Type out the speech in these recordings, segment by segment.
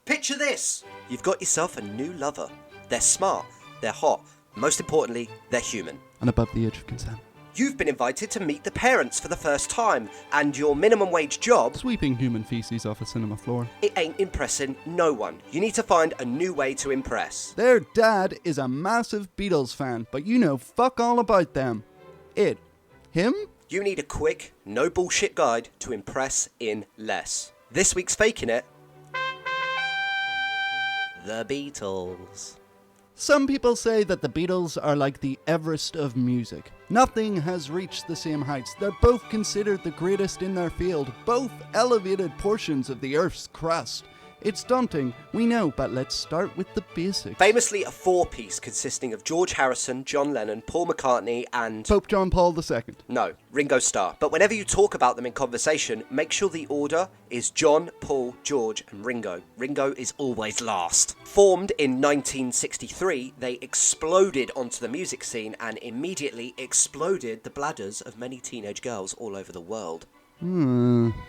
Picture this. You've got yourself a new lover. They're smart, they're hot, most importantly, they're human. And above the age of consent. You've been invited to meet the parents for the first time, and your minimum wage job... Sweeping human feces off a cinema floor. It ain't impressing no one. You need to find a new way to impress. Their dad is a massive Beatles fan, but you know fuck all about them. It. Him? You need a quick, no bullshit guide to impress in less. This week's Fakin' It... The Beatles. Some people say that the Beatles are like the Everest of music. Nothing has reached the same heights. They're both considered the greatest in their field, both elevated portions of the Earth's crust. It's daunting, we know, but let's start with the basics. Famously a four-piece consisting of George Harrison, John Lennon, Paul McCartney and... Pope John Paul II. No, Ringo Starr. But whenever you talk about them in conversation, make sure the order is John, Paul, George and Ringo. Ringo is always last. Formed in 1963, they exploded onto the music scene and immediately exploded the bladders of many teenage girls all over the world.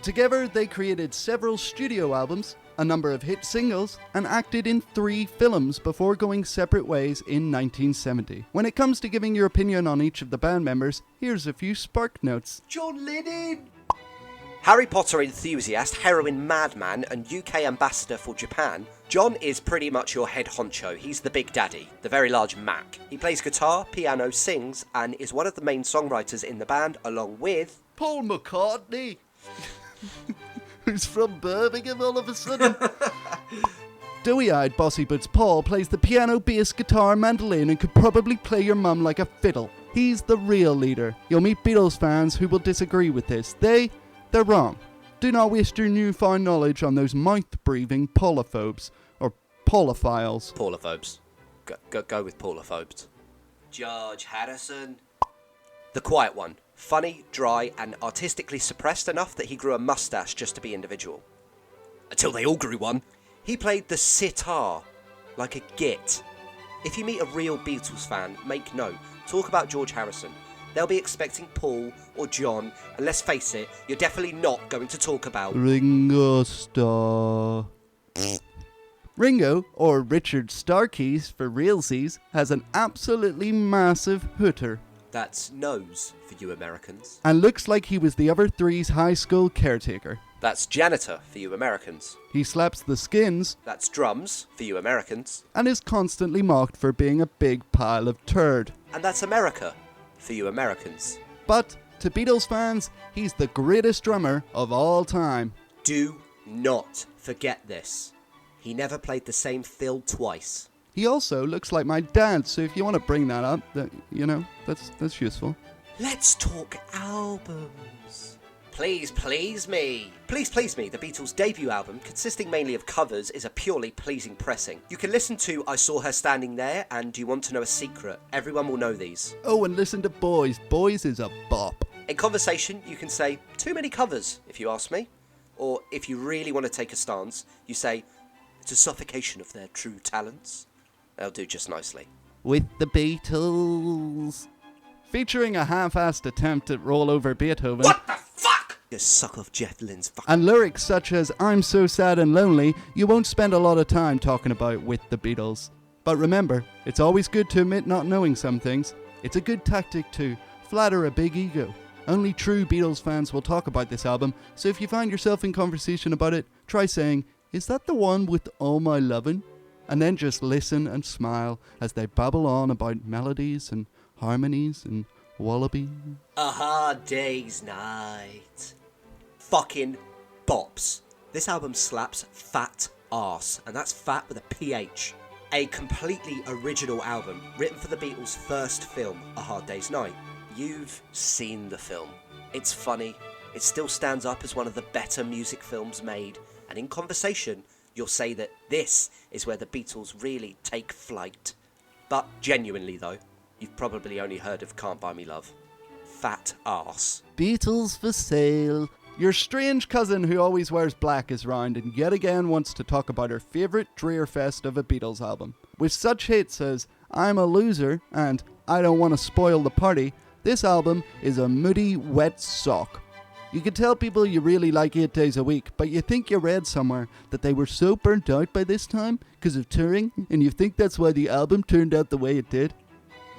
Together, they created several studio albums, a number of hit singles, and acted in 3 films before going separate ways in 1970. When it comes to giving your opinion on each of the band members, here's a few spark notes. John Lennon! Harry Potter enthusiast, heroin madman, and UK ambassador for Japan, John is pretty much your head honcho. He's the big daddy, the very large Mac. He plays guitar, piano, sings, and is one of the main songwriters in the band, along with... Paul McCartney! Who's from Birmingham all of a sudden? Doughy-eyed bossy boots Paul plays the piano, bass, guitar, mandolin and could probably play your mum like a fiddle. He's the real leader. You'll meet Beatles fans who will disagree with this. They're wrong. Do not waste your newfound knowledge on those mouth-breathing polophobes, or polophiles. Polophobes. Go with polophobes. George Harrison. The quiet one. Funny, dry, and artistically suppressed enough that he grew a mustache just to be individual. Until they all grew one. He played the sitar, like a git. If you meet a real Beatles fan, make note. Talk about George Harrison. They'll be expecting Paul or John, and let's face it, you're definitely not going to talk about... Ringo Starr. Ringo, or Richard Starkeys for realsies, has an absolutely massive hooter. That's nose for you Americans. And looks like he was the other three's high school caretaker. That's janitor for you Americans. He slaps the skins. That's drums for you Americans. And is constantly mocked for being a big pile of turd. And that's America for you Americans. But to Beatles fans, he's the greatest drummer of all time. Do not forget this. He never played the same fill twice. He also looks like my dad, so if you want to bring that up, that's useful. Let's talk albums. Please Please Me. Please Please Me, the Beatles' debut album, consisting mainly of covers, is a purely pleasing pressing. You can listen to I Saw Her Standing There and Do You Want to Know a Secret? Everyone will know these. Oh, and listen to Boys. Boys is a bop. In conversation, you can say, too many covers, if you ask me. Or if you really want to take a stance, you say, it's a suffocation of their true talents. They'll do just nicely. With the Beatles. Featuring a half-assed attempt at roll over Beethoven. What the fuck? You suck off Jeff Lynne's fucking... And lyrics such as I'm so sad and lonely, you won't spend a lot of time talking about with the Beatles. But remember, it's always good to admit not knowing some things. It's a good tactic to flatter a big ego. Only true Beatles fans will talk about this album, so if you find yourself in conversation about it, try saying, is that the one with all my lovin'? And then just listen and smile as they babble on about melodies and harmonies and wallabies. A Hard Day's Night. Fucking bops. This album slaps fat arse, and that's fat with a PH. A completely original album, written for the Beatles' first film, A Hard Day's Night. You've seen the film. It's funny. It still stands up as one of the better music films made, and in conversation, you'll say that this is where the Beatles really take flight. But genuinely though, you've probably only heard of Can't Buy Me Love. Fat arse. Beatles for sale. Your strange cousin who always wears black is round and yet again wants to talk about her favourite drearfest of a Beatles album. With such hits as I'm a Loser and I Don't Want to Spoil the Party, this album is a moody, wet sock. You can tell people you really like 8 days a week, but you think you read somewhere that they were so burnt out by this time because of touring, and you think that's why the album turned out the way it did.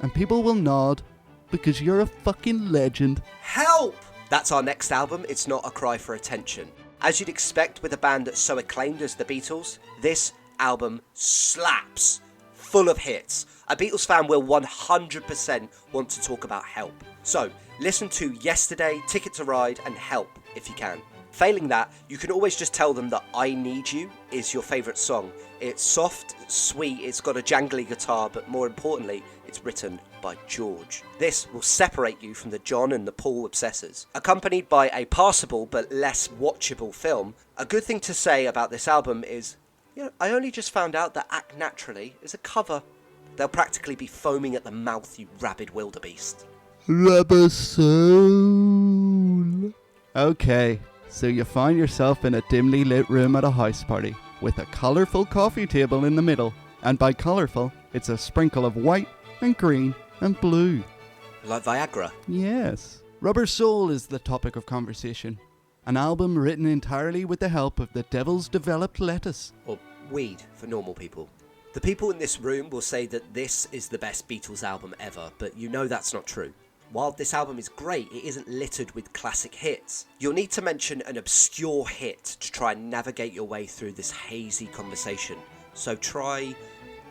And people will nod because you're a fucking legend. Help! That's our next album. It's not a cry for attention. As you'd expect with a band that's so acclaimed as the Beatles, this album slaps. Full of hits. A Beatles fan will 100% want to talk about Help. So, listen to Yesterday, Ticket to Ride and Help if you can. Failing that, you can always just tell them that I Need You is your favourite song. It's soft, sweet, it's got a jangly guitar, but more importantly, it's written by George. This will separate you from the John and the Paul obsessors. Accompanied by a passable but less watchable film, a good thing to say about this album is, I only just found out that Act Naturally is a cover. They'll practically be foaming at the mouth, you rabid wildebeest. Rubber soul. Okay, so you find yourself in a dimly lit room at a house party with a colourful coffee table in the middle, and by colourful, it's a sprinkle of white and green and blue. Like Viagra? Yes. Rubber Soul is the topic of conversation. An album written entirely with the help of the devil's developed lettuce. Or weed for normal people. The people in this room will say that this is the best Beatles album ever, but you know that's not true. While this album is great, it isn't littered with classic hits. You'll need to mention an obscure hit to try and navigate your way through this hazy conversation. So try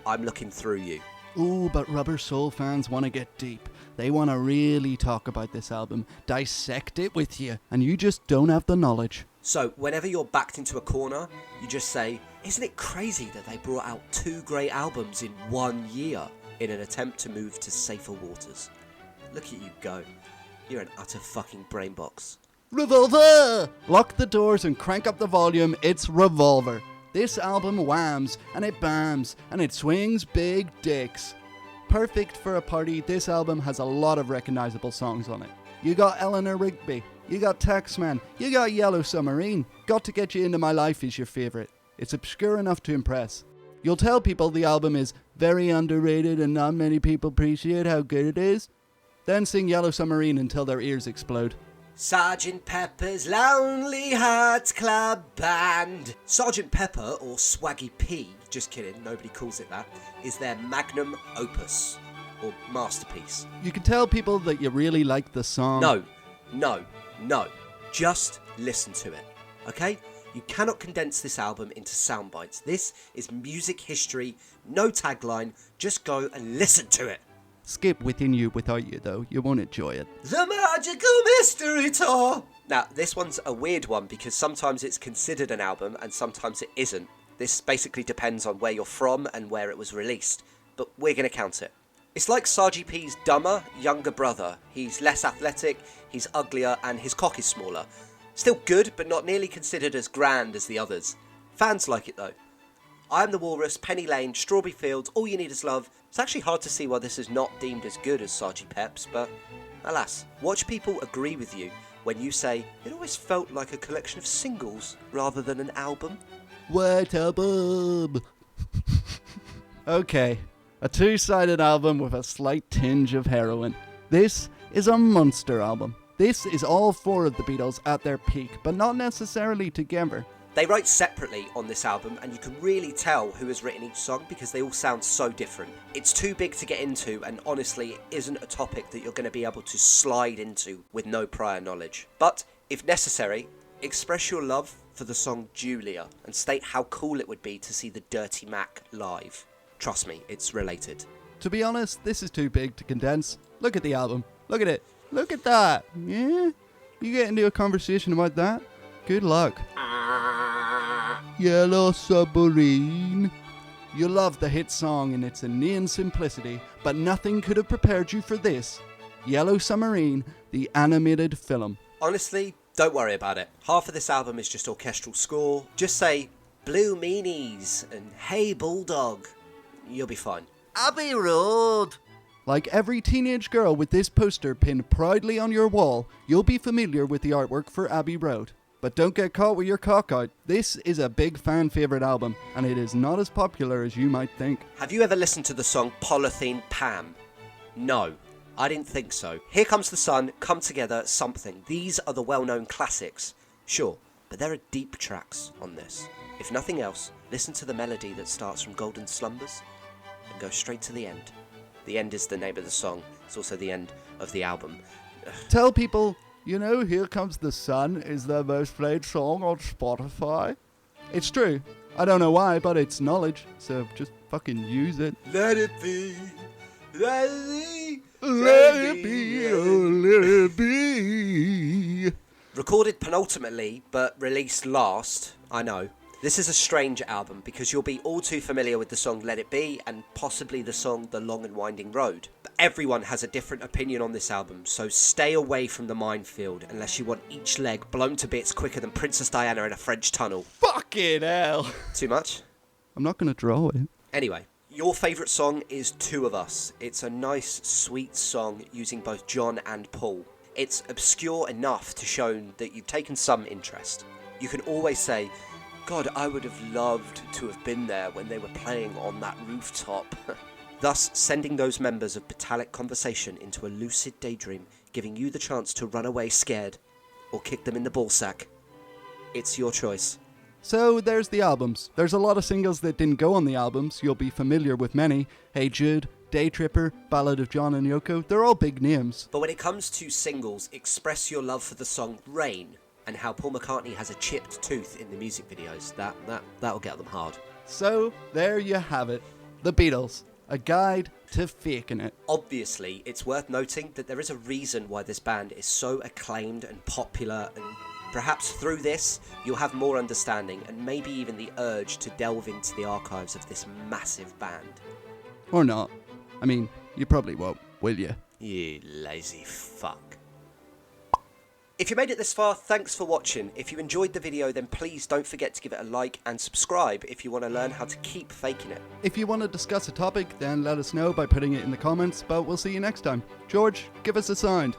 I'm Looking Through You. Ooh, but Rubber Soul fans want to get deep. They want to really talk about this album, dissect it with you, and you just don't have the knowledge. So whenever you're backed into a corner, you just say, isn't it crazy that they brought out 2 great albums in 1 year in an attempt to move to safer waters? Look at you go. You're an utter fucking brainbox. Revolver! Lock the doors and crank up the volume, it's Revolver. This album whams, and it bams, and it swings big dicks. Perfect for a party, this album has a lot of recognisable songs on it. You got Eleanor Rigby, you got Taxman, you got Yellow Submarine. Got to Get You Into My Life is your favourite. It's obscure enough to impress. You'll tell people the album is very underrated and not many people appreciate how good it is. Then sing Yellow Submarine until their ears explode. Sgt. Pepper's Lonely Hearts Club Band. Sgt. Pepper, or Swaggy P, just kidding, nobody calls it that, is their magnum opus, or masterpiece. You can tell people that you really like the song. No. Just listen to it, okay? You cannot condense this album into sound bites. This is music history, no tagline, just go and listen to it. Skip Within You without you, though. You won't enjoy it. The Magical Mystery Tour! Now, this one's a weird one because sometimes it's considered an album and sometimes it isn't. This basically depends on where you're from and where it was released, but we're going to count it. It's like Sgt. P's dumber, younger brother. He's less athletic, he's uglier, and his cock is smaller. Still good, but not nearly considered as grand as the others. Fans like it though. I Am the Walrus, Penny Lane, Strawberry Fields, All You Need Is Love. It's actually hard to see why this is not deemed as good as Sgt. Pep's, but alas. Watch people agree with you when you say, it always felt like a collection of singles rather than an album. What album? Okay, a 2-sided album with a slight tinge of heroin. This is a monster album. This is all 4 of the Beatles at their peak, but not necessarily together. They write separately on this album, and you can really tell who has written each song because they all sound so different. It's too big to get into, and honestly, it isn't a topic that you're going to be able to slide into with no prior knowledge. But, if necessary, express your love for the song Julia, and state how cool it would be to see the Dirty Mac live. Trust me, it's related. To be honest, this is too big to condense. Look at the album. Look at it. Look at that. Yeah? You get into a conversation about that? Good luck. Yellow Submarine. You love the hit song in its inane simplicity, but nothing could have prepared you for this. Yellow Submarine, the animated film. Honestly, don't worry about it. Half of this album is just orchestral score. Just say, Blue Meanies and Hey Bulldog. You'll be fine. Abbey Road. Like every teenage girl with this poster pinned proudly on your wall, you'll be familiar with the artwork for Abbey Road. But don't get caught with your cock out. This is a big fan favourite album, and it is not as popular as you might think. Have you ever listened to the song Polythene Pam? No. I didn't think so. Here Comes the Sun, Come Together, Something. These are the well-known classics. Sure, but there are deep tracks on this. If nothing else, listen to the melody that starts from Golden Slumbers and goes straight to the end. The end is the name of the song. It's also the end of the album. Tell people, Here Comes the Sun is the most played song on Spotify. It's true. I don't know why, but it's knowledge, so just fucking use it. Let it be. Let it be. Let it be. Oh, let it be. Recorded penultimately, but released last, I know. This is a strange album because you'll be all too familiar with the song Let It Be and possibly the song The Long and Winding Road. But everyone has a different opinion on this album, so stay away from the minefield unless you want each leg blown to bits quicker than Princess Diana in a French tunnel. Fucking hell. Too much? I'm not going to draw it. Anyway, your favourite song is Two of Us. It's a nice, sweet song using both John and Paul. It's obscure enough to show that you've taken some interest. You can always say, God, I would have loved to have been there when they were playing on that rooftop. Thus, sending those members of Batalic Conversation into a lucid daydream, giving you the chance to run away scared, or kick them in the ballsack. It's your choice. So there's the albums. There's a lot of singles that didn't go on the albums. You'll be familiar with many. Hey Jude, Day Tripper, Ballad of John and Yoko. They're all big names. But when it comes to singles, express your love for the song Rain, and how Paul McCartney has a chipped tooth in the music videos. That'll get them hard. So, there you have it. The Beatles. A guide to faking it. Obviously, it's worth noting that there is a reason why this band is so acclaimed and popular, and perhaps through this, you'll have more understanding and maybe even the urge to delve into the archives of this massive band. Or not. I mean, you probably won't, will you? You lazy fuck. If you made it this far, thanks for watching. If you enjoyed the video, then please don't forget to give it a like and subscribe if you want to learn how to keep faking it. If you want to discuss a topic, then let us know by putting it in the comments, but we'll see you next time. George, give us a sound.